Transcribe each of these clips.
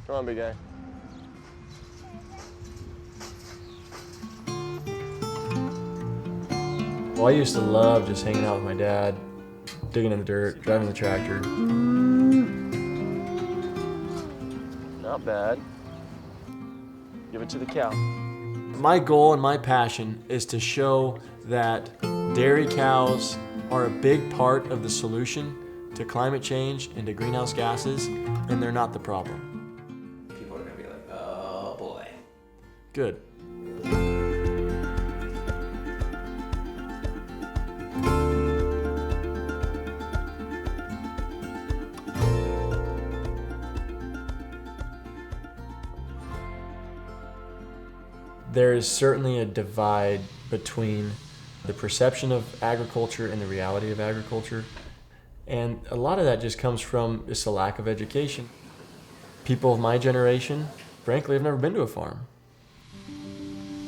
Come on, big guy. Well, I used to love just hanging out with my dad, digging in the dirt, driving the tractor. Not bad. Give it to the cow. My goal and my passion is to show that dairy cows are a big part of the solution to climate change and to greenhouse gases, and they're not the problem. People are gonna be like, oh boy. Good. There is certainly a divide between the perception of agriculture and the reality of agriculture. And a lot of that just comes from just a lack of education. People of my generation, frankly, have never been to a farm.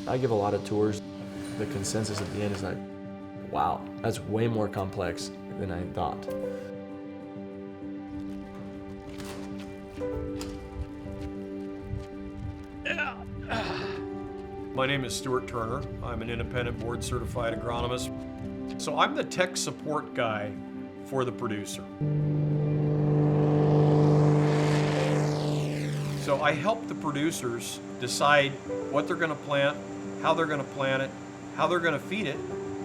I give a lot of tours. The consensus at the end is like, wow, that's way more complex than I thought. My name is Stuart Turner. I'm an independent board certified agronomist. So I'm the tech support guy for the producer. So I help the producers decide what they're going to plant, how they're going to plant it, how they're going to feed it,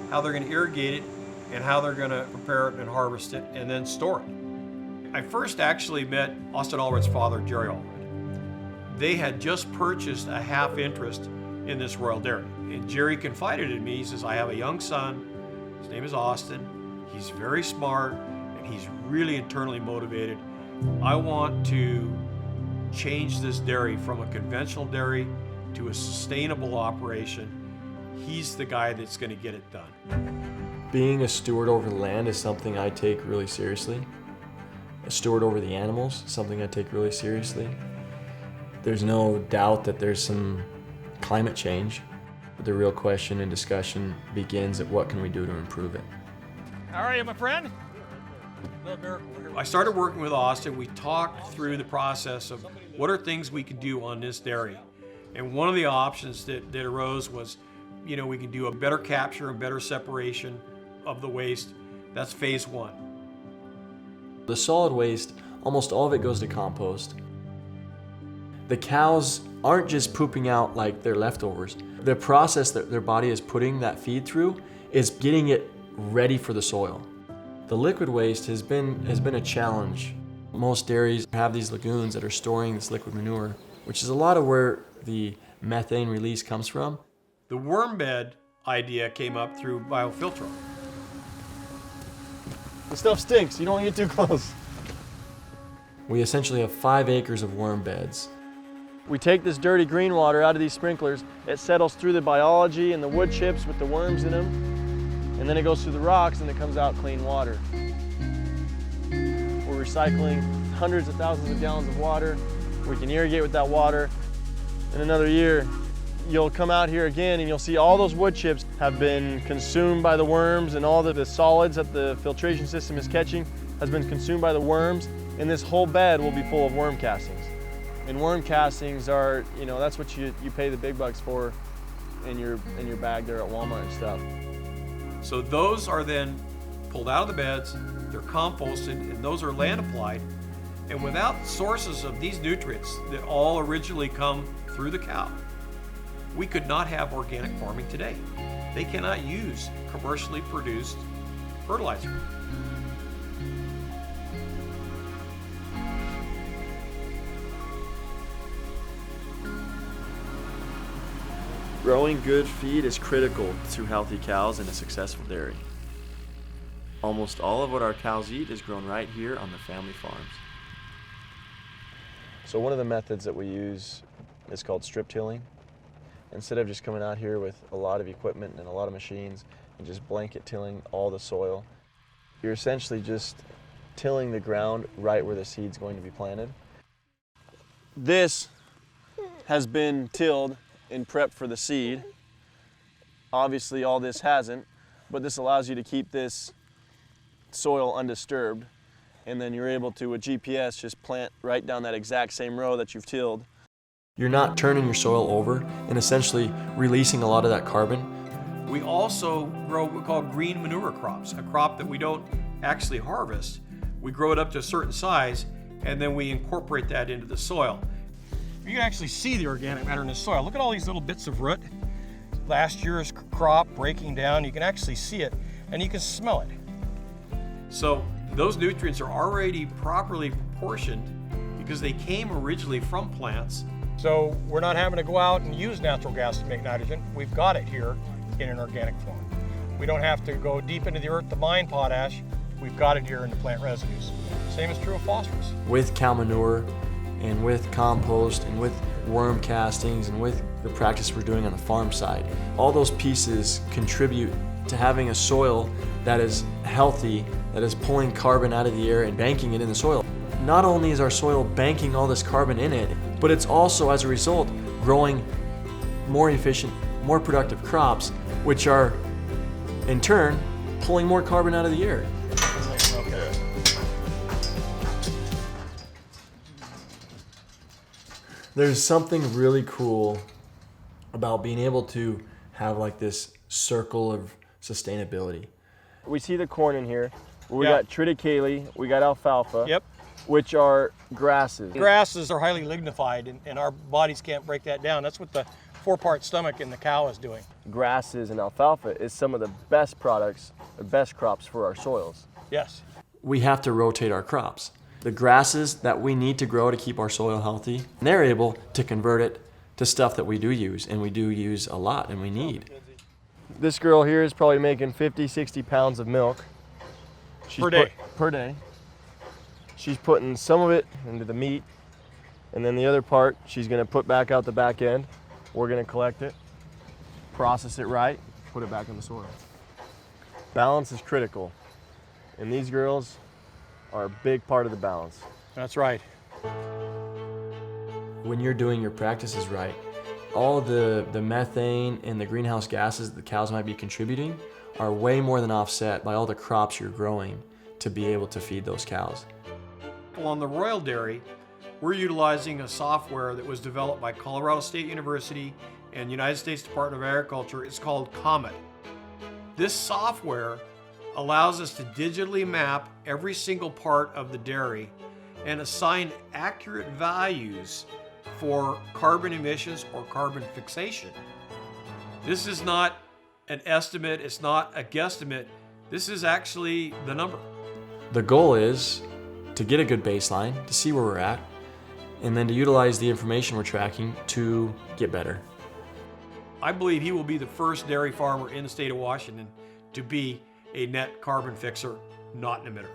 how they're going to irrigate it, and how they're going to prepare it and harvest it and then store it. I first actually met Austin Allred's father, Jerry Allred. They had just purchased a half interest in this Royal Dairy. And Jerry confided in me, he says, I have a young son, his name is Austin, he's very smart, and he's really internally motivated. I want to change this dairy from a conventional dairy to a sustainable operation. He's the guy that's gonna get it done. Being a steward over the land is something I take really seriously. A steward over the animals, something I take really seriously. There's no doubt that there's some climate change. But the real question and discussion begins at what can we do to improve it. How are you, my friend? I started working with Austin. We talked through the process of what are things we could do on this dairy. And one of the options that arose was, we can do a better capture and better separation of the waste. That's phase one. The solid waste, almost all of it goes to compost. The cows aren't just pooping out like their leftovers. The process that their body is putting that feed through is getting it ready for the soil. The liquid waste has been a challenge. Most dairies have these lagoons that are storing this liquid manure, which is a lot of where the methane release comes from. The worm bed idea came up through biofiltering. The stuff stinks, you don't get too close. We essentially have 5 acres of worm beds. We take this dirty green water out of these sprinklers, it settles through the biology and the wood chips with the worms in them, and then it goes through the rocks and it comes out clean water. We're recycling hundreds of thousands of gallons of water. We can irrigate with that water. In another year, you'll come out here again and you'll see all those wood chips have been consumed by the worms, and all the solids that the filtration system is catching has been consumed by the worms, and this whole bed will be full of worm castings. And worm castings are, that's what you pay the big bucks for in your bag there at Walmart and stuff. So those are then pulled out of the beds, they're composted, and those are land applied. And without sources of these nutrients that all originally come through the cow, we could not have organic farming today. They cannot use commercially produced fertilizer. Growing good feed is critical to healthy cows and a successful dairy. Almost all of what our cows eat is grown right here on the family farms. So one of the methods that we use is called strip tilling. Instead of just coming out here with a lot of equipment and a lot of machines and just blanket tilling all the soil, you're essentially just tilling the ground right where the seed's going to be planted. This has been tilled in prep for the seed. Obviously all this hasn't, but this allows you to keep this soil undisturbed. and then you're able to, with GPS, just plant right down that exact same row that you've tilled. You're not turning your soil over and essentially releasing a lot of that carbon. We also grow what we call green manure crops, a crop that we don't actually harvest. We grow it up to a certain size, and then we incorporate that into the soil. You can actually see the organic matter in the soil. Look at all these little bits of root. Last year's crop breaking down, you can actually see it, and you can smell it. So those nutrients are already properly proportioned because they came originally from plants. So we're not having to go out and use natural gas to make nitrogen. We've got it here in an organic form. We don't have to go deep into the earth to mine potash. We've got it here in the plant residues. Same is true of phosphorus. With cow manure and with compost and with worm castings and with the practice we're doing on the farm side, all those pieces contribute to having a soil that is healthy, that is pulling carbon out of the air and banking it in the soil. Not only is our soil banking all this carbon in it, but it's also, as a result, growing more efficient, more productive crops, which are, in turn, pulling more carbon out of the air. There's something really cool about being able to have like this circle of sustainability. We see the corn in here. We Yeah. got triticale, we got alfalfa, Yep. which are grasses. Grasses are highly lignified, and our bodies can't break that down. That's what the 4-part stomach in the cow is doing. Grasses and alfalfa is some of the best products, the best crops for our soils. Yes. We have to rotate our crops. The grasses that we need to grow to keep our soil healthy, they're able to convert it to stuff that we do use, and we do use a lot, and we need. This girl here is probably making 50, 60 pounds of milk. Per day. Per day. She's putting some of it into the meat, and then the other part she's gonna put back out the back end. We're gonna collect it, process it right, put it back in the soil. Balance is critical, and these girls are a big part of the balance. That's right. When you're doing your practices right, all the methane and the greenhouse gases that the cows might be contributing are way more than offset by all the crops you're growing to be able to feed those cows. Well, on the Royal Dairy, we're utilizing a software that was developed by Colorado State University and United States Department of Agriculture. It's called COMET. This software allows us to digitally map every single part of the dairy and assign accurate values for carbon emissions or carbon fixation. This is not an estimate, it's not a guesstimate, this is actually the number. The goal is to get a good baseline, to see where we're at, and then to utilize the information we're tracking to get better. I believe he will be the first dairy farmer in the state of Washington to be a net carbon fixer, not an emitter.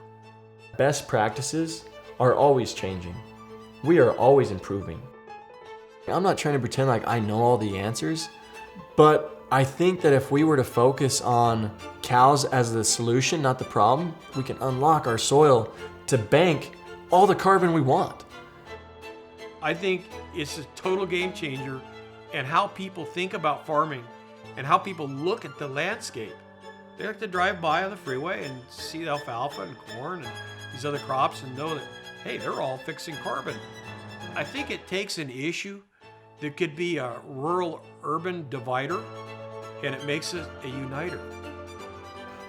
Best practices are always changing. We are always improving. I'm not trying to pretend like I know all the answers, but I think that if we were to focus on cows as the solution, not the problem, we can unlock our soil to bank all the carbon we want. I think it's a total game changer in how people think about farming and how people look at the landscape. They like to drive by on the freeway and see the alfalfa and corn and these other crops and know that, hey, they're all fixing carbon. I think it takes an issue that could be a rural-urban divider, and it makes it a uniter.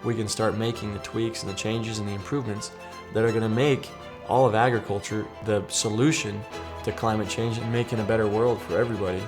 We can start making the tweaks and the changes and the improvements that are going to make all of agriculture the solution to climate change and making a better world for everybody.